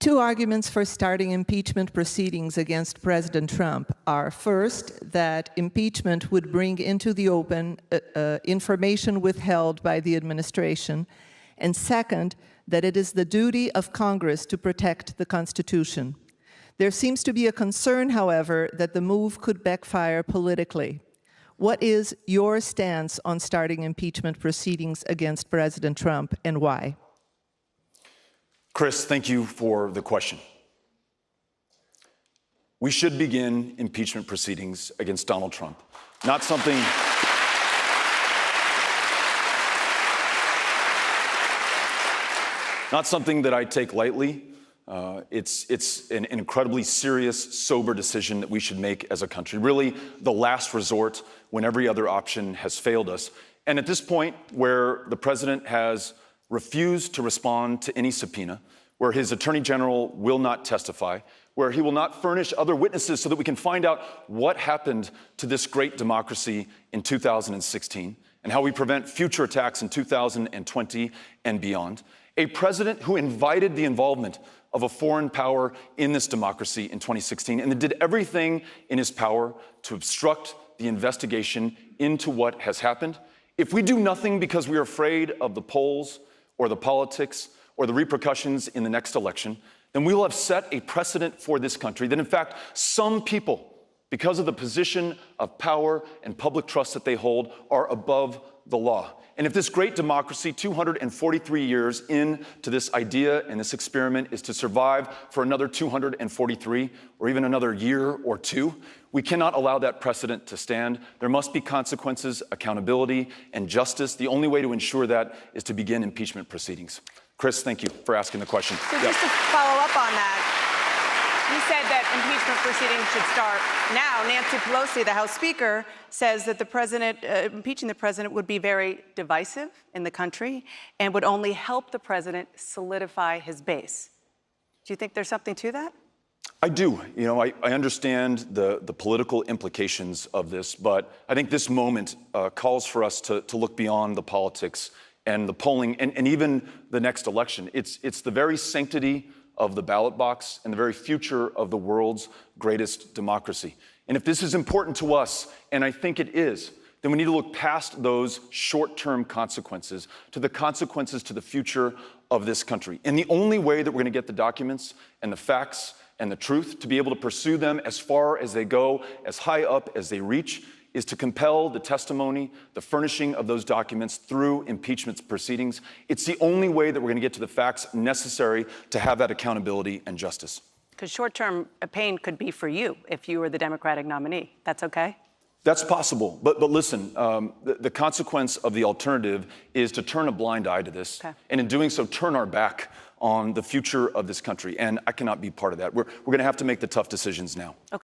Two arguments for starting impeachment proceedings against President Trump are, first, that impeachment would bring into the open information withheld by the administration, and second, that it is the duty of Congress to protect the Constitution. There seems to be a concern, however, that the move could backfire politically. What is your stance on starting impeachment proceedings against President Trump, and why? Chris, thank you for the question. We should begin impeachment proceedings against Donald Trump. Not something that I take lightly. It's an incredibly serious, sober decision that we should make as a country. Really, the last resort when every other option has failed us. And at this point, where the president has refused to respond to any subpoena, where his attorney general will not testify, where he will not furnish other witnesses so that we can find out what happened to this great democracy in 2016 and how we prevent future attacks in 2020 and beyond. A president who invited the involvement of a foreign power in this democracy in 2016 and that did everything in his power to obstruct the investigation into what has happened. If we do nothing because we are afraid of the polls or the politics or the repercussions in the next election, then we will have set a precedent for this country that, in fact, some people, because of the position of power and public trust that they hold, are above the law. And if this great democracy, 243 years into this idea and this experiment, is to survive for another 243 or even another year or two, we cannot allow that precedent to stand. There must be consequences, accountability, and justice. The only way to ensure that is to begin impeachment proceedings. Chris, thank you for asking the question. So just to follow up on that, you said that impeachment proceedings should start now. Nancy Pelosi, the House Speaker, says that impeaching the president would be very divisive in the country and would only help the president solidify his base. Do you think there's something to that? I do. You know, I understand the political implications of this, but I think this moment calls for us to look beyond the politics and the polling and even the next election. It's the very sanctity of the ballot box and the very future of the world's greatest democracy. And if this is important to us, and I think it is, then we need to look past those short-term consequences to the consequences to the future of this country. And the only way that we're going to get the documents and the facts and the truth to be able to pursue them as far as they go, as high up as they reach, is to compel the testimony, the furnishing of those documents through impeachment proceedings. It's the only way that we're going to get to the facts necessary to have that accountability and justice. Because short-term pain could be for you if you were the Democratic nominee. That's okay? That's possible. But listen, the consequence of the alternative is to turn a blind eye to this. Okay. And in doing so, turn our back on the future of this country. And I cannot be part of that. We're going to have to make the tough decisions now. Okay.